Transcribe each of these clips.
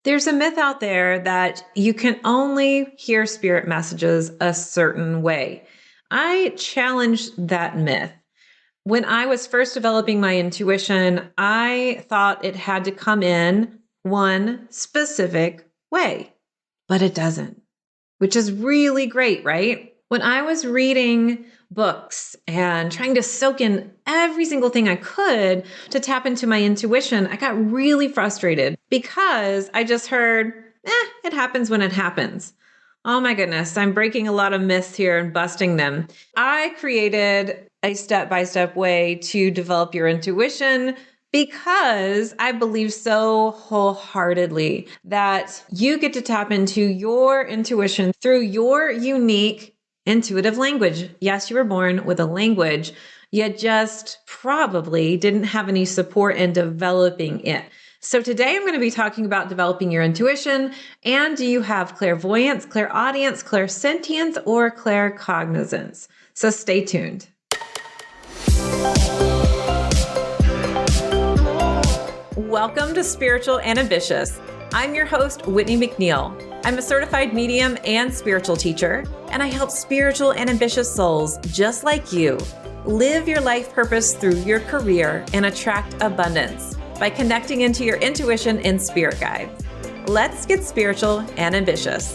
There's a myth out there that you can only hear spirit messages a certain way. I challenge that myth. When I was first developing my intuition, I thought it had to come in one specific way, but it doesn't, which is really great, right? When I was reading books and trying to soak in every single thing I could to tap into my intuition, I got really frustrated because I just heard, it happens when it happens. Oh my goodness, I'm breaking a lot of myths here and busting them. I created a step-by-step way to develop your intuition because I believe so wholeheartedly that you get to tap into your intuition through your unique intuitive language. Yes, you were born with a language, you just probably didn't have any support in developing it. So today I'm going to be talking about developing your intuition. And do you have clairvoyance, clairaudience, clairsentience, or claircognizance? So stay tuned. Welcome to Spiritual and Ambitious. I'm your host, Whitney McNeil. I'm a certified medium and spiritual teacher, and I help spiritual and ambitious souls just like you live your life purpose through your career and attract abundance by connecting into your intuition and spirit guides. Let's get spiritual and ambitious.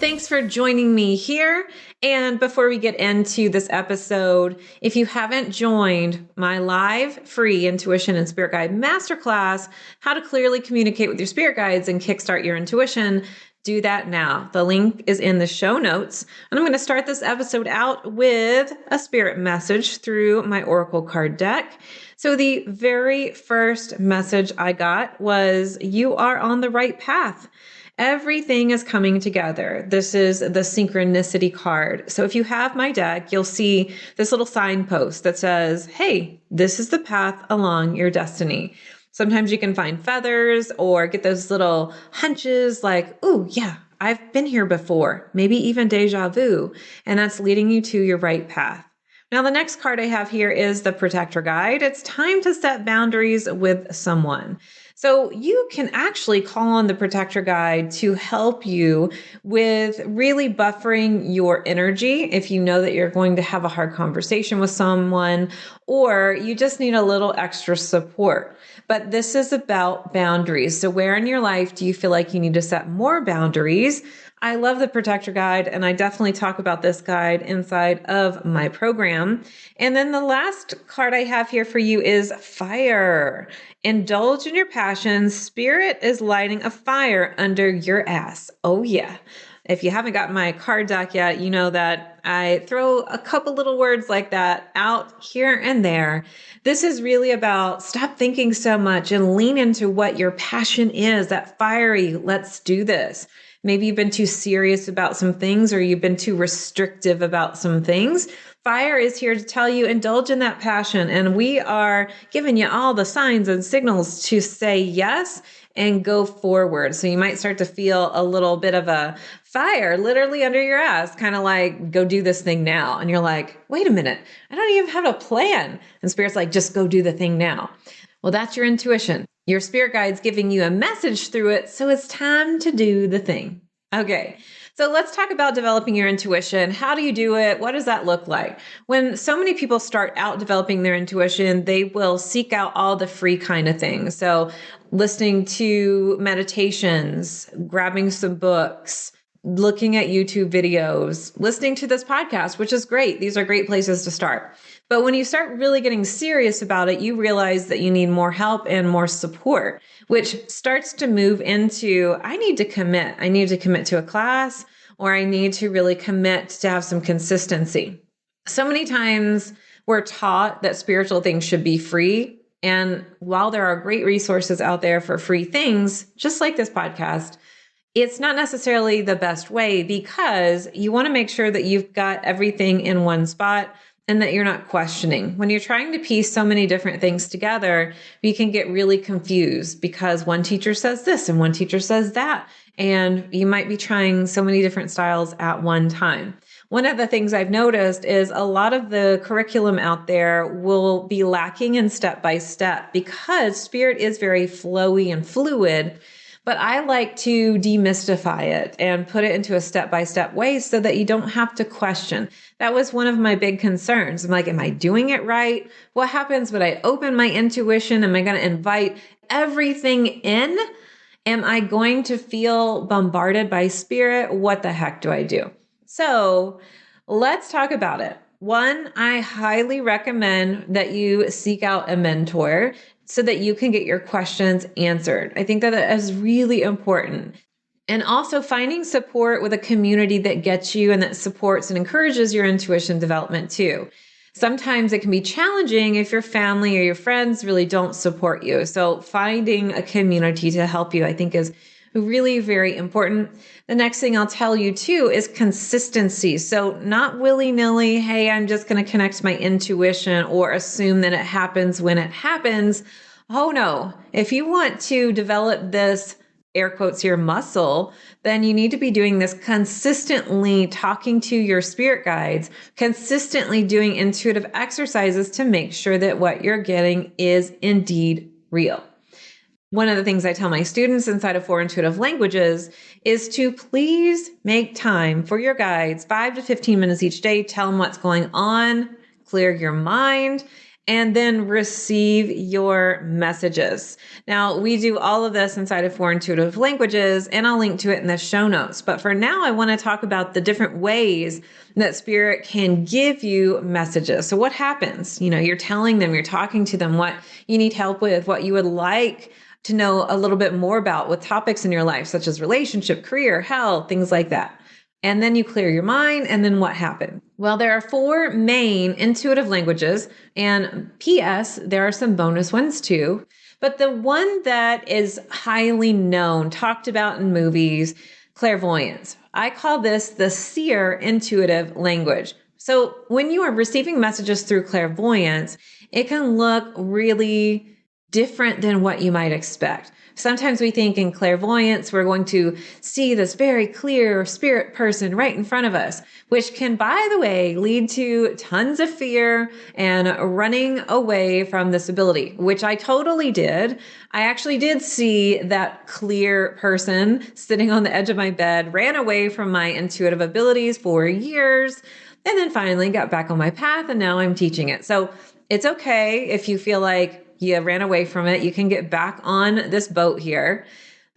Thanks for joining me here. And before we get into this episode, if you haven't joined my live free intuition and spirit guide masterclass, how to clearly communicate with your spirit guides and kickstart your intuition, do that now. The link is in the show notes. And I'm going to start this episode out with a spirit message through my Oracle card deck. So the very first message I got was, you are on the right path. Everything is coming together. This is the synchronicity card. So if you have my deck, you'll see this little signpost that says, hey, this is the path along your destiny. Sometimes you can find feathers or get those little hunches like, oh yeah, I've been here before, maybe even deja vu, and that's leading you to your right path. Now, the next card I have here is the Protector Guide. It's time to set boundaries with someone. So you can actually call on the Protector Guide to help you with really buffering your energy if you know that you're going to have a hard conversation with someone, or you just need a little extra support. But this is about boundaries. So where in your life do you feel like you need to set more boundaries? I love the Protector Guide, and I definitely talk about this guide inside of my program. And then the last card I have here for you is Fire. Indulge in your passions. Spirit is lighting a fire under your ass. Oh yeah. If you haven't gotten my card deck yet, you know that I throw a couple little words like that out here and there. This is really about stop thinking so much and lean into what your passion is, that fiery, let's do this. Maybe you've been too serious about some things, or you've been too restrictive about some things. Fire is here to tell you, indulge in that passion. And we are giving you all the signs and signals to say yes and go forward. So you might start to feel a little bit of a fire literally under your ass, kind of like, go do this thing now. And you're like, wait a minute, I don't even have a plan. And Spirit's like, just go do the thing now. Well, that's your intuition. Your spirit guide's giving you a message through it, so it's time to do the thing. Okay, so let's talk about developing your intuition. How do you do it? What does that look like? When so many people start out developing their intuition, they will seek out all the free kind of things. So listening to meditations, grabbing some books, looking at YouTube videos, listening to this podcast, which is great. These are great places to start. But when you start really getting serious about it, you realize that you need more help and more support, which starts to move into, I need to commit. I need to commit to a class, or I need to really commit to have some consistency. So many times we're taught that spiritual things should be free. And while there are great resources out there for free things, just like this podcast, it's not necessarily the best way, because you want to make sure that you've got everything in one spot and that you're not questioning. When you're trying to piece so many different things together, you can get really confused because one teacher says this and one teacher says that, and you might be trying so many different styles at one time. One of the things I've noticed is a lot of the curriculum out there will be lacking in step by step because spirit is very flowy and fluid. But I like to demystify it and put it into a step-by-step way so that you don't have to question. That was one of my big concerns. I'm like, am I doing it right? What happens when I open my intuition? Am I going to invite everything in? Am I going to feel bombarded by spirit? What the heck do I do? So let's talk about it. One, I highly recommend that you seek out a mentor so that you can get your questions answered. I think that is really important. And also finding support with a community that gets you and that supports and encourages your intuition development too. Sometimes it can be challenging if your family or your friends really don't support you. So finding a community to help you, I think, is really very important. The next thing I'll tell you too is consistency. So not willy-nilly, hey, I'm just going to connect to my intuition or assume that it happens when it happens. Oh no. If you want to develop this air quotes here muscle, then you need to be doing this consistently, talking to your spirit guides, consistently doing intuitive exercises to make sure that what you're getting is indeed real. One of the things I tell my students inside of 4 Intuitive Languages is to please make time for your guides, 5 to 15 minutes each day. Tell them what's going on, clear your mind, and then receive your messages. Now, we do all of this inside of 4 Intuitive Languages, and I'll link to it in the show notes. But for now, I want to talk about the different ways that spirit can give you messages. So what happens? You're telling them, you're talking to them what you need help with, what you would like to know a little bit more about with topics in your life, such as relationship, career, health, things like that. And then you clear your mind, and then what happened? Well, there are 4 main intuitive languages, and P.S., there are some bonus ones too. But the one that is highly known, talked about in movies, clairvoyance. I call this the seer intuitive language. So when you are receiving messages through clairvoyance, it can look really different than what you might expect. Sometimes we think in clairvoyance, we're going to see this very clear spirit person right in front of us, which can, by the way, lead to tons of fear and running away from this ability, which I totally did. I actually did see that clear person sitting on the edge of my bed, ran away from my intuitive abilities for years, and then finally got back on my path, and now I'm teaching it. So it's okay if you feel like you ran away from it. You can get back on this boat here.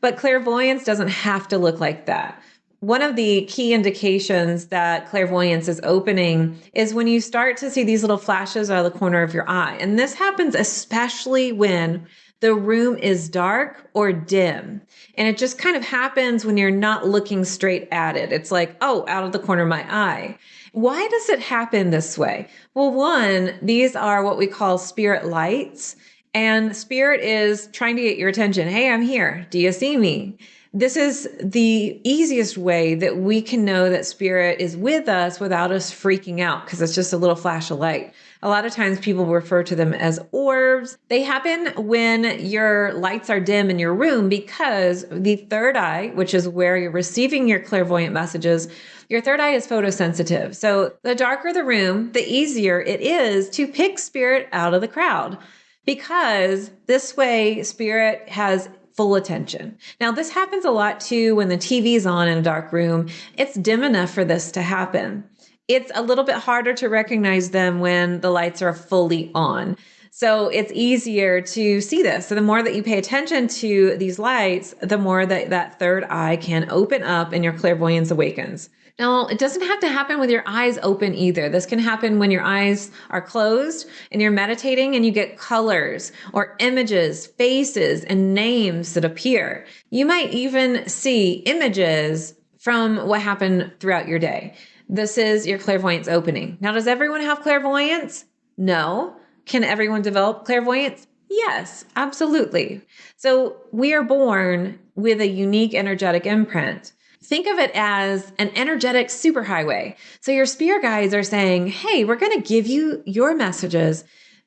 But clairvoyance doesn't have to look like that. One of the key indications that clairvoyance is opening is when you start to see these little flashes out of the corner of your eye. And this happens especially when the room is dark or dim. And it just kind of happens when you're not looking straight at it. It's like, oh, out of the corner of my eye. Why does it happen this way? Well, one, these are what we call spirit lights. And spirit is trying to get your attention. Hey, I'm here. Do you see me? This is the easiest way that we can know that spirit is with us without us freaking out, because it's just a little flash of light. A lot of times people refer to them as orbs. They happen when your lights are dim in your room because the third eye, which is where you're receiving your clairvoyant messages, your third eye is photosensitive. So the darker the room, the easier it is to pick spirit out of the crowd, because this way spirit has full attention. Now, this happens a lot too when the TV's on in a dark room. It's dim enough for this to happen. It's a little bit harder to recognize them when the lights are fully on. So it's easier to see this. So the more that you pay attention to these lights, the more that that third eye can open up and your clairvoyance awakens. Now, it doesn't have to happen with your eyes open either. This can happen when your eyes are closed and you're meditating and you get colors or images, faces, and names that appear. You might even see images from what happened throughout your day. This is your clairvoyance opening. Now, does everyone have clairvoyance? No. Can everyone develop clairvoyance? Yes, absolutely. So we are born with a unique energetic imprint. Think of it as an energetic superhighway. So your spirit guides are saying, hey, we're going to give you your messages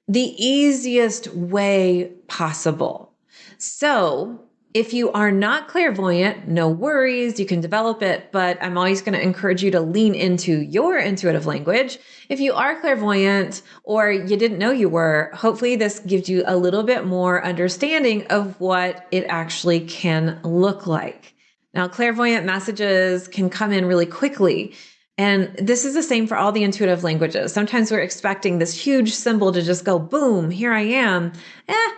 the easiest way possible. So If you are not clairvoyant, no worries, you can develop it, but I'm always going to encourage you to lean into your intuitive language. If you are clairvoyant or you didn't know you were, hopefully this gives you a little bit more understanding of what it actually can look like. Now, clairvoyant messages can come in really quickly. And this is the same for all the intuitive languages. Sometimes we're expecting this huge symbol to just go, boom, here I am.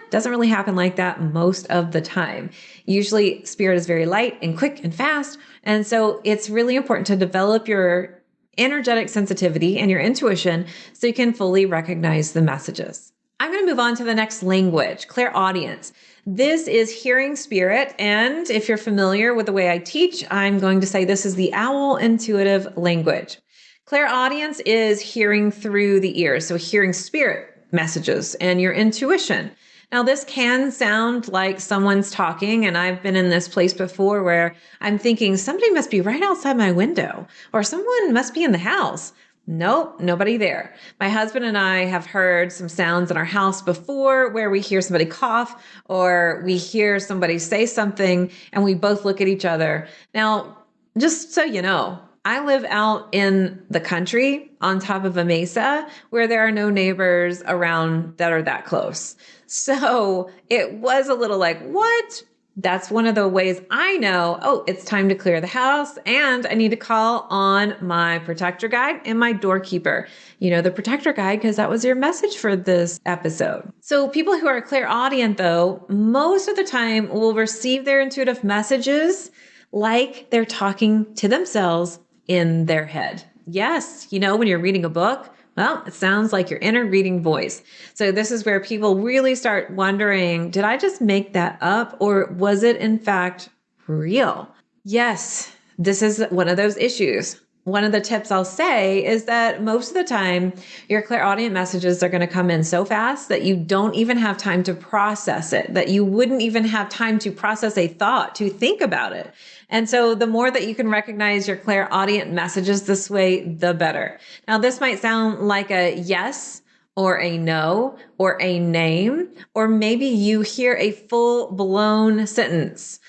Doesn't really happen like that most of the time. Usually spirit is very light and quick and fast. And so it's really important to develop your energetic sensitivity and your intuition so you can fully recognize the messages. I'm going to move on to the next language, clairaudience. This is hearing spirit. And if you're familiar with the way I teach, I'm going to say this is the owl intuitive language. Clairaudience is hearing through the ears. So hearing spirit messages and your intuition. Now, this can sound like someone's talking, and I've been in this place before where I'm thinking somebody must be right outside my window or someone must be in the house. Nope, nobody there. My husband and I have heard some sounds in our house before where we hear somebody cough or we hear somebody say something and we both look at each other. Now, just so you know, I live out in the country on top of a mesa where there are no neighbors around that are that close. So it was a little like, what? That's one of the ways I know, oh, it's time to clear the house and I need to call on my protector guide and my doorkeeper. You know, the protector guide, because that was your message for this episode. So people who are clairaudient, though, most of the time will receive their intuitive messages like they're talking to themselves in their head. Yes, you know, when you're reading a book, well, it sounds like your inner reading voice. So this is where people really start wondering, did I just make that up or was it in fact real? Yes, this is one of those issues. One of the tips I'll say is that most of the time, your clairaudient messages are going to come in so fast that you don't even have time to process it, that you wouldn't even have time to process a thought, to think about it. And so the more that you can recognize your clairaudient messages this way, the better. Now, this might sound like a yes or a no or a name, or maybe you hear a full blown sentence.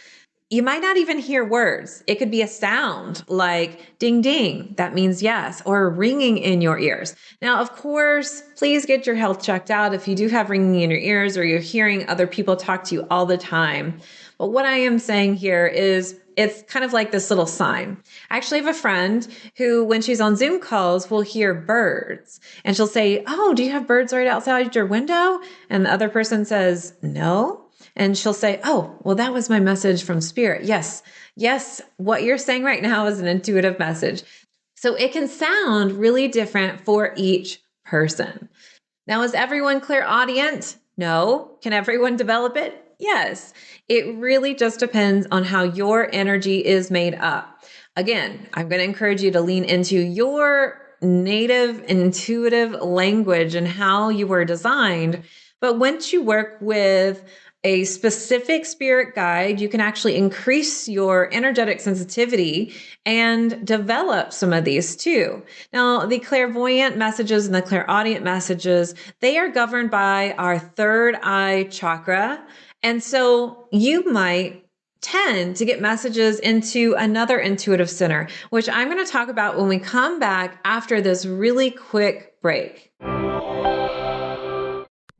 You might not even hear words. It could be a sound like ding, ding. That means yes, or ringing in your ears. Now, of course, please get your health checked out if you do have ringing in your ears or you're hearing other people talk to you all the time. But what I am saying here is it's kind of like this little sign. I actually have a friend who, when she's on Zoom calls, will hear birds and she'll say, oh, do you have birds right outside your window? And the other person says, no. And she'll say, oh, well, that was my message from spirit. Yes, what you're saying right now is an intuitive message. So it can sound really different for each person. Now, is everyone clairaudient? No. Can everyone develop it? Yes. It really just depends on how your energy is made up. Again, I'm going to encourage you to lean into your native intuitive language and how you were designed. But once you work with a specific spirit guide, you can actually increase your energetic sensitivity and develop some of these too. Now, the clairvoyant messages and the clairaudient messages, they are governed by our third eye chakra. And so you might tend to get messages into another intuitive center, which I'm going to talk about when we come back after this really quick break.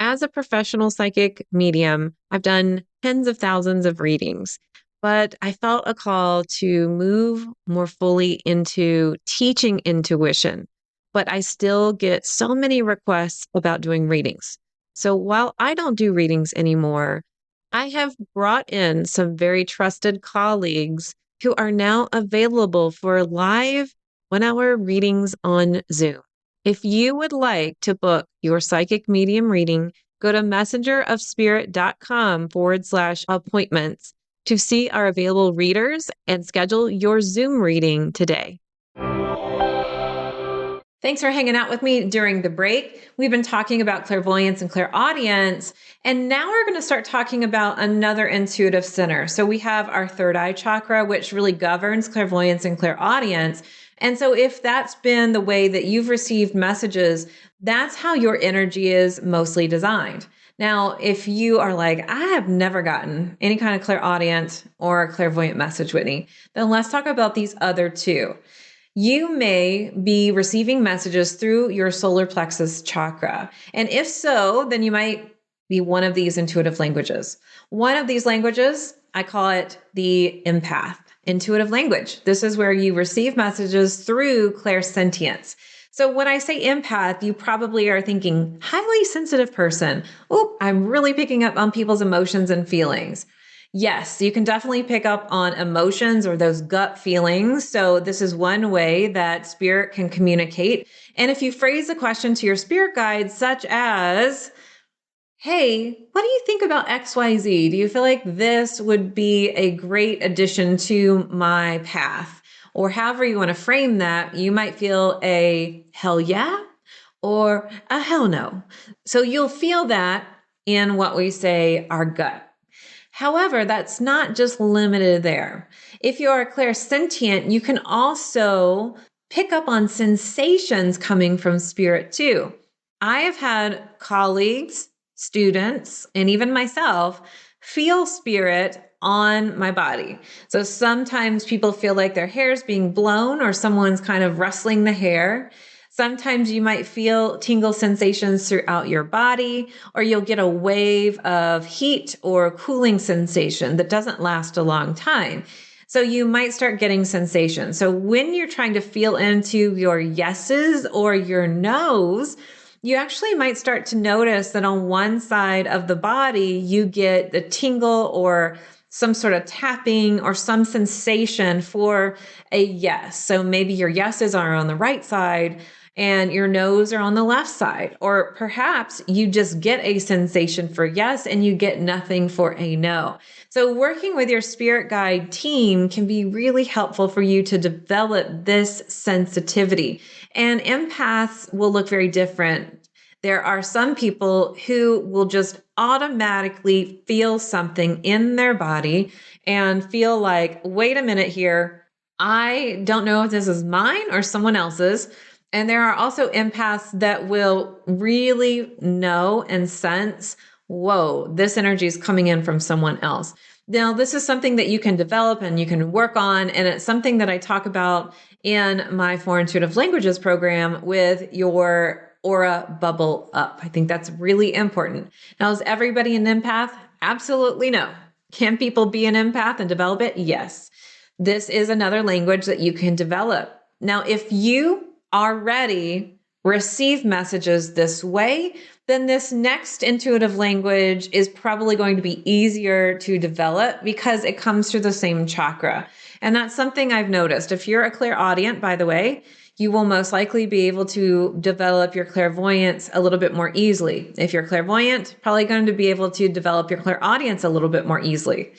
As a professional psychic medium, I've done tens of thousands of readings, but I felt a call to move more fully into teaching intuition. But I still get so many requests about doing readings. So while I don't do readings anymore, I have brought in some very trusted colleagues who are now available for live 1-hour readings on Zoom. If you would like to book your psychic medium reading, go to messengerofspirit.com/appointments to see our available readers and schedule your Zoom reading today. Thanks for hanging out with me during the break. We've been talking about clairvoyance and clairaudience, and now we're going to start talking about another intuitive center. So we have our third eye chakra, which really governs clairvoyance and clairaudience. And so if that's been the way that you've received messages, that's how your energy is mostly designed. Now, if you are like, I have never gotten any kind of clairaudient or clairvoyant message, Whitney, then let's talk about these other two. You may be receiving messages through your solar plexus chakra. And if so, then you might be one of these intuitive languages. One of these languages, I call it the empath, intuitive language. This is where you receive messages through clairsentience. So when I say empath, you probably are thinking highly sensitive person. Oh, I'm really picking up on people's emotions and feelings. Yes, you can definitely pick up on emotions or those gut feelings. So this is one way that spirit can communicate. And if you phrase a question to your spirit guide, such as, hey, what do you think about XYZ? Do you feel like this would be a great addition to my path? Or however you want to frame that, you might feel a hell yeah or a hell no. So you'll feel that in what we say our gut. However, that's not just limited there. If you're a clairsentient, you can also pick up on sensations coming from spirit too. I have had colleagues, students, and even myself feel spirit on my body. So sometimes people feel like their hair is being blown or someone's kind of rustling the hair. Sometimes you might feel tingle sensations throughout your body, or you'll get a wave of heat or cooling sensation that doesn't last a long time. So you might start getting sensations. So when you're trying to feel into your yeses or your nos, you actually might start to notice that on one side of the body, you get the tingle or some sort of tapping or some sensation for a yes. So maybe your yeses are on the right side and your no's are on the left side. Or perhaps you just get a sensation for yes and you get nothing for a no. So working with your spirit guide team can be really helpful for you to develop this sensitivity. And empaths will look very different. There are some people who will just automatically feel something in their body and feel like, wait a minute here, I don't know if this is mine or someone else's. And there are also empaths that will really know and sense, whoa, this energy is coming in from someone else. Now, this is something that you can develop and you can work on. And it's something that I talk about in my Four Intuitive Languages program with your aura bubble up. I think that's really important. Now, is everybody an empath? Absolutely no. Can people be an empath and develop it? Yes. This is another language that you can develop. Now, if you already receive messages this way, then this next intuitive language is probably going to be easier to develop because it comes through the same chakra. And that's something I've noticed. If you're a clairaudient, by the way, you will most likely be able to develop your clairvoyance a little bit more easily. If you're clairvoyant, probably going to be able to develop your clairaudience a little bit more easily.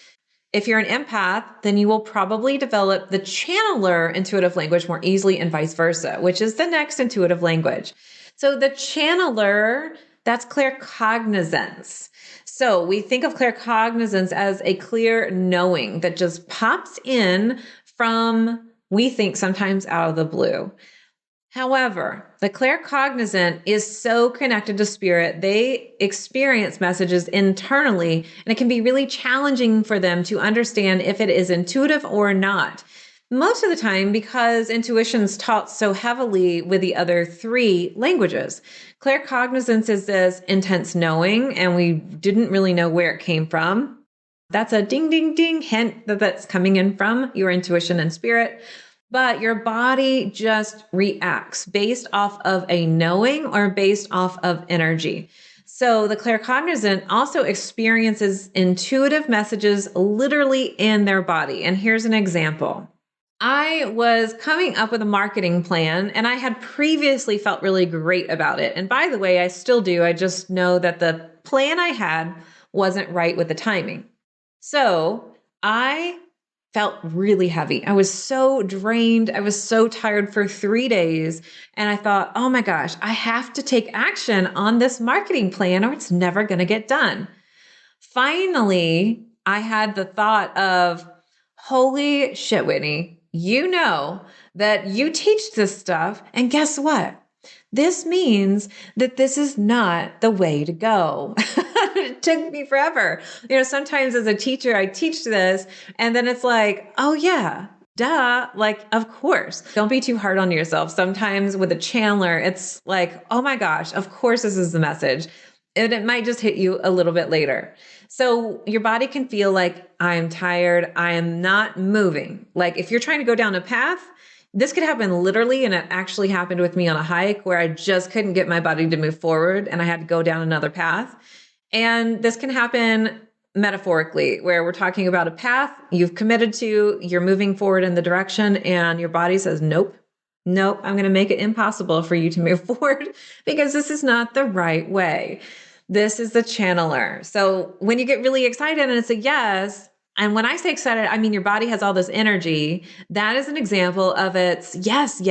If you're an empath, then you will probably develop the channeler intuitive language more easily and vice versa, which is the next intuitive language. So the channeler, that's claircognizance. So we think of claircognizance as a clear knowing that just pops in from, we think sometimes out of the blue. However, the claircognizant is so connected to spirit, they experience messages internally, and it can be really challenging for them to understand if it is intuitive or not. Most of the time, because intuition's taught so heavily with the other three languages. Claircognizance is this intense knowing, and we didn't really know where it came from. That's a ding, ding, ding hint that that's coming in from your intuition and spirit. But your body just reacts based off of a knowing or based off of energy. So the claircognizant also experiences intuitive messages literally in their body. And here's an example. I was coming up with a marketing plan and I had previously felt really great about it. And by the way, I still do. I just know that the plan I had wasn't right with the timing. So I felt really heavy. I was so drained. I was so tired for 3 days. And I thought, oh my gosh, I have to take action on this marketing plan or it's never going to get done. Finally, I had the thought of, holy shit, Whitney, you know that you teach this stuff. And guess what? This means that this is not the way to go. It took me forever. Sometimes as a teacher, I teach this and then it's like, oh yeah, duh. Like, of course, don't be too hard on yourself. Sometimes with a channeler, it's like, oh my gosh, of course, this is the message. And it might just hit you a little bit later. So your body can feel like, I'm tired. I am not moving. Like if you're trying to go down a path, this could happen literally. And it actually happened with me on a hike where I just couldn't get my body to move forward and I had to go down another path. And this can happen metaphorically, where we're talking about a path you've committed to, you're moving forward in the direction, and your body says, nope, I'm going to make it impossible for you to move forward because this is not the right way. This is the channeler. So when you get really excited and it's a yes, and when I say excited, I mean your body has all this energy. That is an example of it's yes,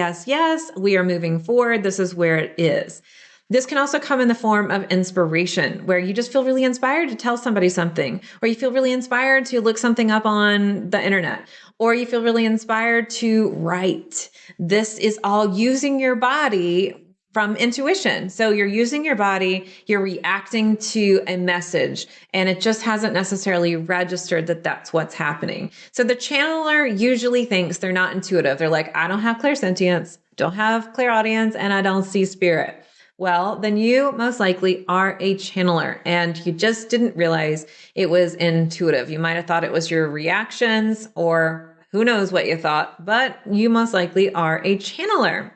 we are moving forward. This is where it is. This can also come in the form of inspiration, where you just feel really inspired to tell somebody something, or you feel really inspired to look something up on the internet, or you feel really inspired to write. This is all using your body from intuition. So you're using your body, you're reacting to a message, and it just hasn't necessarily registered that that's what's happening. So the channeler usually thinks they're not intuitive. They're like, I don't have clairsentience, don't have clairaudience, and I don't see spirit. Well, then you most likely are a channeler and you just didn't realize it was intuitive. You might have thought it was your reactions or who knows what you thought, but you most likely are a channeler.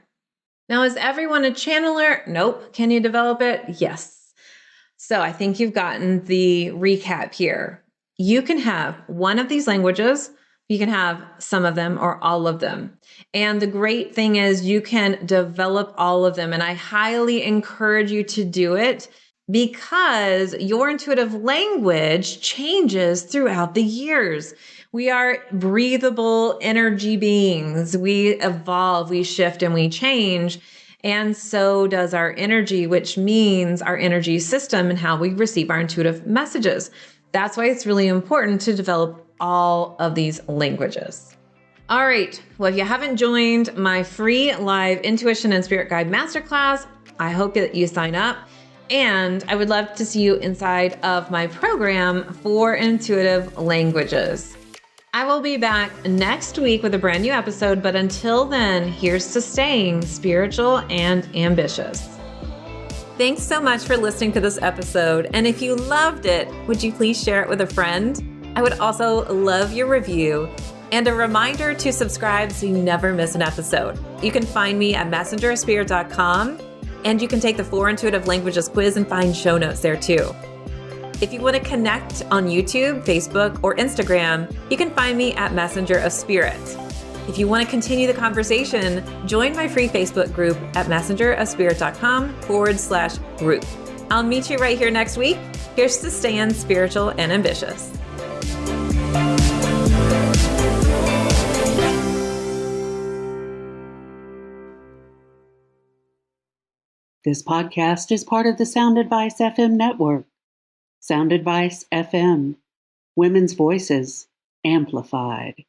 Now, is everyone a channeler? Nope. Can you develop it? Yes. So I think you've gotten the recap here. You can have one of these languages. You can have some of them or all of them. And the great thing is you can develop all of them. And I highly encourage you to do it because your intuitive language changes throughout the years. We are breathable energy beings. We evolve, we shift, and we change. And so does our energy, which means our energy system and how we receive our intuitive messages. That's why it's really important to develop all of these languages. All right. Well, if you haven't joined my free live intuition and spirit guide masterclass, I hope that you sign up. And I would love to see you inside of my program for intuitive languages. I will be back next week with a brand new episode. But until then, here's to staying spiritual and ambitious. Thanks so much for listening to this episode. And if you loved it, would you please share it with a friend? I would also love your review and a reminder to subscribe so you never miss an episode. You can find me at messengerofspirit.com and you can take the 4 Intuitive Languages quiz and find show notes there too. If you want to connect on YouTube, Facebook, or Instagram, you can find me at Messenger of Spirit. If you want to continue the conversation, join my free Facebook group at messengerofspirit.com/group. I'll meet you right here next week. Here's to staying spiritual and ambitious. This podcast is part of the Sound Advice FM network. Sound Advice FM. Women's voices amplified.